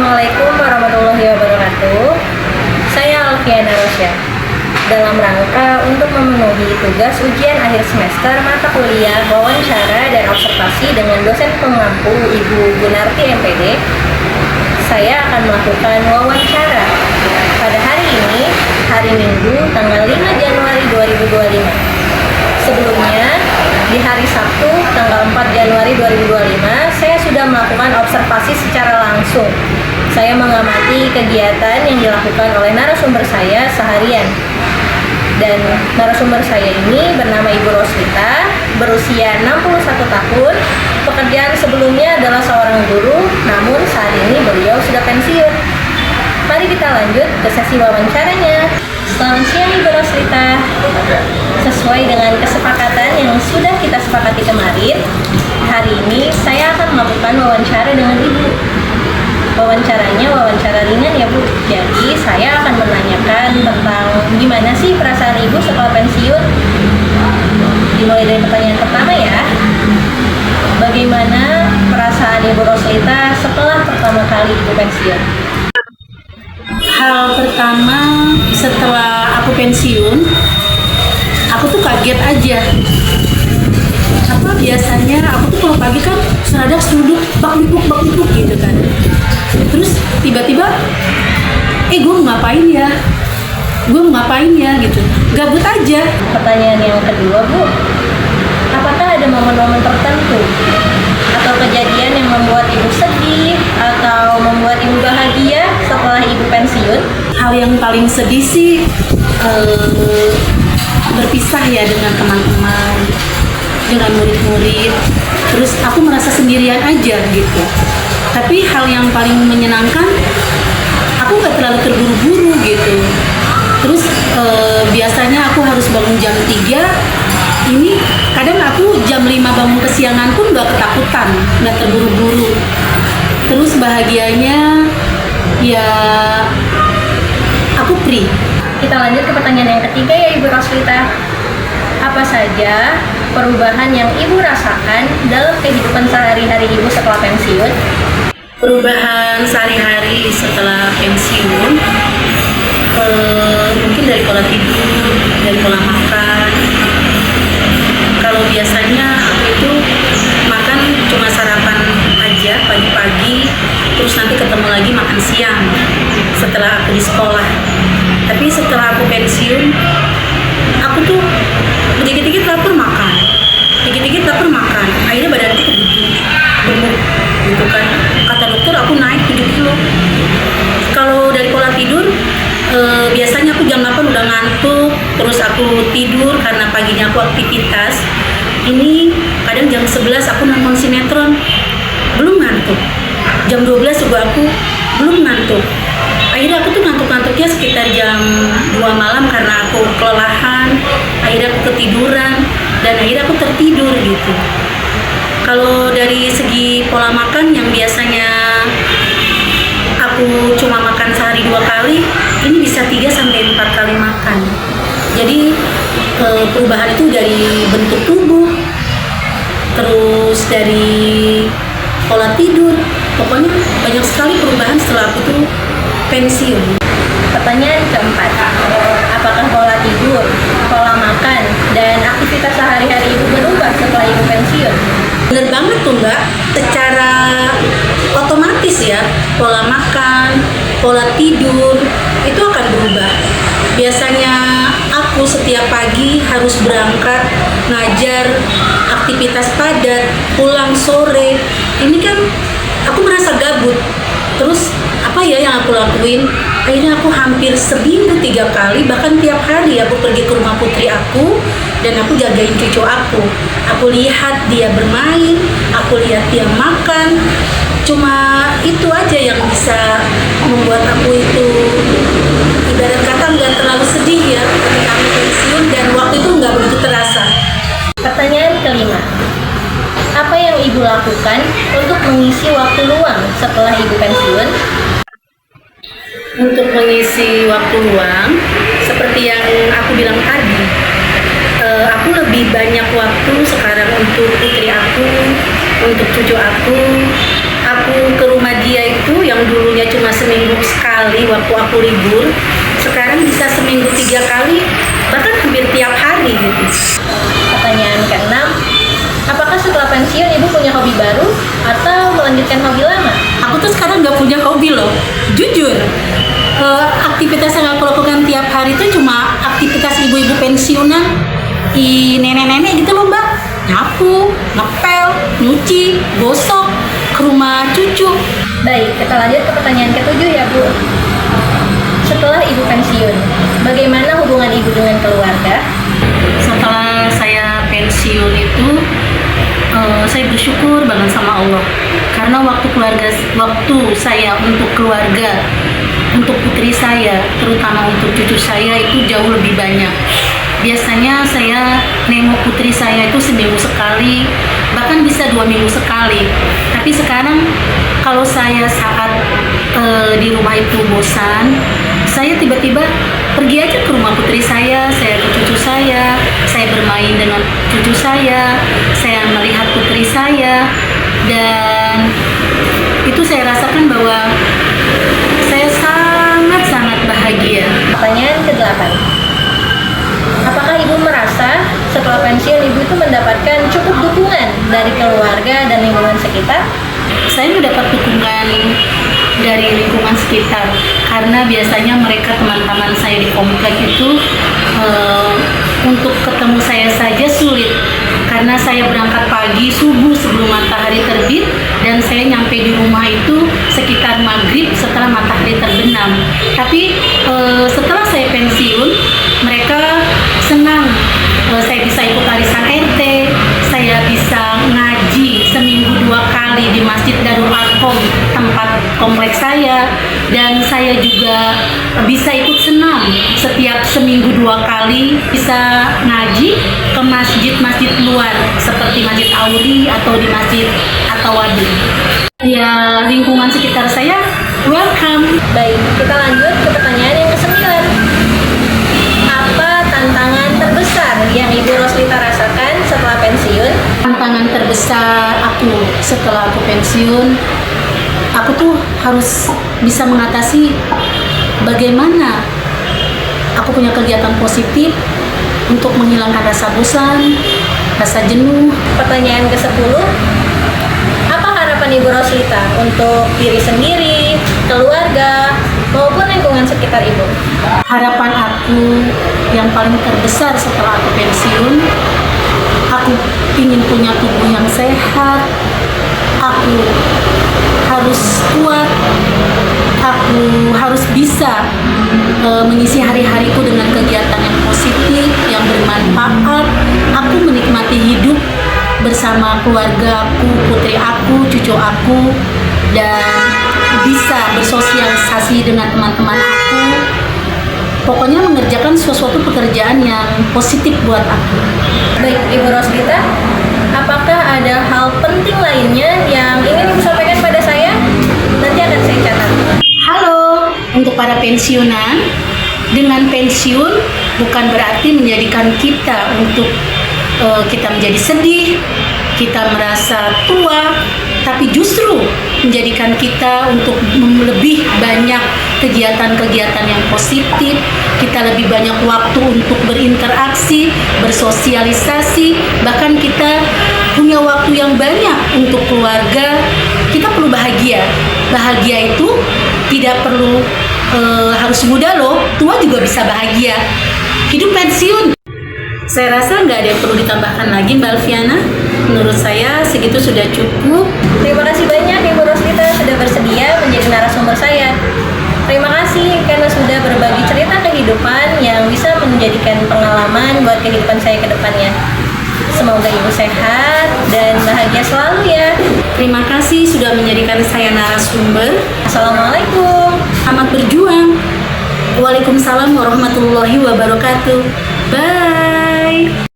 Assalamualaikum warahmatullahi wabarakatuh. Saya Alfiana Rosya. Dalam rangka untuk memenuhi tugas ujian akhir semester mata kuliah wawancara dan observasi dengan dosen pengampu Ibu Gunarti MPD, saya akan melakukan wawancara pada hari ini, hari Minggu, tanggal 5 Januari 2025. Sebelumnya, di hari Sabtu, tanggal 4 Januari 2025, saya sudah melakukan observasi secara langsung. Saya mengamati kegiatan yang dilakukan oleh narasumber saya seharian. Dan narasumber saya ini bernama Ibu Roslita, berusia 61 tahun. Pekerjaan sebelumnya adalah seorang guru, namun saat ini beliau sudah pensiun. Mari kita lanjut ke sesi wawancaranya. Selamat siang Ibu Roslita. Sesuai dengan kesepakatan yang sudah kita sepakati kemarin, hari ini saya akan melakukan wawancara dengan Ibu. Wawancaranya wawancara ringan ya Bu. Jadi saya akan menanyakan tentang gimana sih perasaan Ibu setelah pensiun. Dimulai dari pertanyaan pertama ya. Bagaimana perasaan Ibu Roslita setelah pertama kali Ibu pensiun? Hal pertama setelah aku pensiun, aku tuh kaget aja. Apa biasanya aku tuh kalau pagi kan seradak seruduk bak lipuk gitu kan. Terus tiba-tiba, gue ngapain ya gitu. Gabut aja. Pertanyaan yang kedua Bu, apakah ada momen-momen tertentu atau kejadian yang membuat Ibu sedih atau membuat Ibu bahagia setelah Ibu pensiun? Hal yang paling sedih sih berpisah ya dengan teman-teman, dengan murid-murid. Terus aku merasa sendirian aja gitu. Tapi hal yang paling menyenangkan, aku gak terlalu terburu-buru gitu. Terus biasanya aku harus bangun jam 3. Ini kadang aku jam 5 bangun kesiangan pun gak ketakutan, gak terburu-buru. Terus bahagianya ya aku free. Kita lanjut ke pertanyaan yang ketiga ya Ibu Roslita. Apa saja perubahan yang Ibu rasakan dalam kehidupan sehari-hari Ibu setelah pensiun? Perubahan sehari-hari setelah pensiun, mungkin dari pola tidur, dari pola makan. Kalau biasanya aku itu makan cuma sarapan aja pagi-pagi, terus nanti ketemu lagi makan siang setelah aku di sekolah. Tapi setelah aku pensiun, aku tuh dikit-dikit lapar makan, akhirnya badanku gemuk gitu kan. Kata dokter aku naik 7 kilo. Kalau dari pola tidur, biasanya aku jam 8 udah ngantuk, terus aku tidur karena paginya aku aktivitas. Ini kadang jam 11 aku nonton sinetron, belum ngantuk. Jam 12 juga aku belum ngantuk. Akhirnya aku tuh ngantuk-ngantuknya sekitar jam 2 malam karena aku kelelahan. Akhirnya aku ketiduran dan akhirnya aku tertidur gitu. Kalau dari segi pola makan yang biasanya aku cuma makan sehari 2 kali, ini bisa 3-4 kali makan. Jadi perubahan itu dari bentuk tubuh, terus dari pola tidur, pokoknya banyak sekali perubahan setelah aku tuh pensiun. Pertanyaan keempat, apakah pola tidur, pola makan, dan aktivitas sehari-hari Ibu berubah setelah Ibu pensiun? Bener banget tuh Mbak, secara otomatis ya, pola makan, pola tidur, itu akan berubah. Biasanya aku setiap pagi harus berangkat, ngajar, aktivitas padat, pulang sore. Ini kan aku merasa gabut. Terus apa ya yang aku lakuin? Akhirnya aku hampir seminggu 3 kali, bahkan tiap hari aku pergi ke rumah putri aku dan aku jagain cucu aku. Aku lihat dia bermain, aku lihat dia makan. Cuma itu aja yang bisa membuat aku itu ibarat kata nggak terlalu sedih ya ketika aku pensiun, dan waktu itu nggak begitu terasa. Pertanyaan kelima, apa yang Ibu lakukan untuk mengisi waktu luang setelah Ibu pensiun? Untuk mengisi waktu luang, seperti yang aku bilang tadi, aku lebih banyak waktu sekarang untuk putri aku, untuk cucu aku. Aku ke rumah dia itu yang dulunya cuma seminggu sekali waktu aku libur, sekarang bisa seminggu 3 kali, bahkan hampir tiap hari gitu. Pertanyaan keenam, apakah setelah pensiun ibu punya hobi baru atau melanjutkan hobi lama? Aku tuh sekarang nggak punya hobi loh, jujur. Aktivitas yang aku lakukan tiap hari itu cuma aktivitas ibu-ibu pensiunan, nenek-nenek gitu loh mbak. Nyapu, ngepel, nyuci, gosok, ke rumah cucu. Baik, kita lanjut ke pertanyaan ketujuh ya Bu. Setelah ibu pensiun, bagaimana hubungan ibu dengan keluarga? Setelah saya pensiun itu, saya bersyukur banget sama Allah karena waktu saya untuk keluarga, untuk putri saya, terutama untuk cucu saya itu jauh lebih banyak. Biasanya saya nengok putri saya itu seminggu sekali, bahkan bisa 2 minggu sekali. Tapi sekarang kalau saya saat di rumah itu bosan, saya tiba-tiba pergi aja ke rumah putri saya ke cucu saya bermain dengan cucu saya melihat putri saya, dan itu saya rasakan bahwa saya sangat-sangat bahagia. Pertanyaan ke-8. Apakah ibu merasa setelah pensiun ibu itu mendapatkan cukup dukungan dari keluarga dan lingkungan sekitar? Saya mendapat dukungan dari lingkungan sekitar karena biasanya mereka teman-teman saya di komplek itu untuk ketemu saya saja sulit karena saya berangkat pagi subuh sebelum matahari terbit dan saya nyampe di rumah itu sekitar maghrib setelah matahari terbenam. Tapi setelah saya pensiun mereka senang saya bisa ikut arisan RT, saya bisa ngaji seminggu 2 kali di Masjid Darul Arkom tempat kompleks saya, dan saya juga bisa ikut senam setiap seminggu 2 kali bisa ngaji ke masjid-masjid luar seperti Masjid Auri atau di Masjid Atawadi. Ya, lingkungan sekitar saya welcome. Baik, kita lanjut ke pertanyaan yang ke-9. Apa tantangan terbesar yang Ibu Roslita rasakan setelah pensiun? Tantangan terbesar aku setelah aku pensiun, aku tuh harus bisa mengatasi bagaimana aku punya kegiatan positif untuk menghilangkan rasa bosan, rasa jenuh. Pertanyaan ke-10. Apa harapan Ibu Roslita untuk diri sendiri, keluarga, maupun lingkungan sekitar Ibu? Harapan aku yang paling terbesar setelah aku pensiun, aku ingin punya tubuh yang sehat, aku harus kuat, aku harus bisa mengisi hari-hariku dengan kegiatan yang positif, yang bermanfaat. Aku menikmati hidup bersama keluarga aku, putri aku, cucu aku, dan bisa bersosialisasi dengan teman-teman aku. Pokoknya mengerjakan sesuatu pekerjaan yang positif buat aku. Baik, Ibu Roslita, apakah ada hal penting lainnya yang ingin Ibu sampaikan pada saya? Nanti akan saya catat. Halo, untuk para pensiunan, dengan pensiun bukan berarti menjadikan kita untuk kita menjadi sedih, kita merasa tua, tapi justru menjadikan kita untuk lebih banyak kegiatan-kegiatan yang positif, kita lebih banyak waktu untuk berinteraksi, bersosialisasi, bahkan kita punya waktu yang banyak untuk keluarga. Kita perlu bahagia. Bahagia itu tidak perlu harus muda loh, tua juga bisa bahagia. Hidup pensiun. Saya rasa nggak ada yang perlu ditambahkan lagi Mbak Alfiana. Menurut saya segitu sudah cukup. Terima kasih banyak Ibu Roslita sudah bersedia menjadi narasumber saya. Terima kasih karena sudah berbagi cerita kehidupan yang bisa menjadikan pengalaman buat kehidupan saya ke depannya. Semoga Ibu sehat dan bahagia selalu ya. Terima kasih sudah menjadikan saya narasumber. Assalamualaikum. Selamat berjuang. Waalaikumsalam warahmatullahi wabarakatuh. Bye.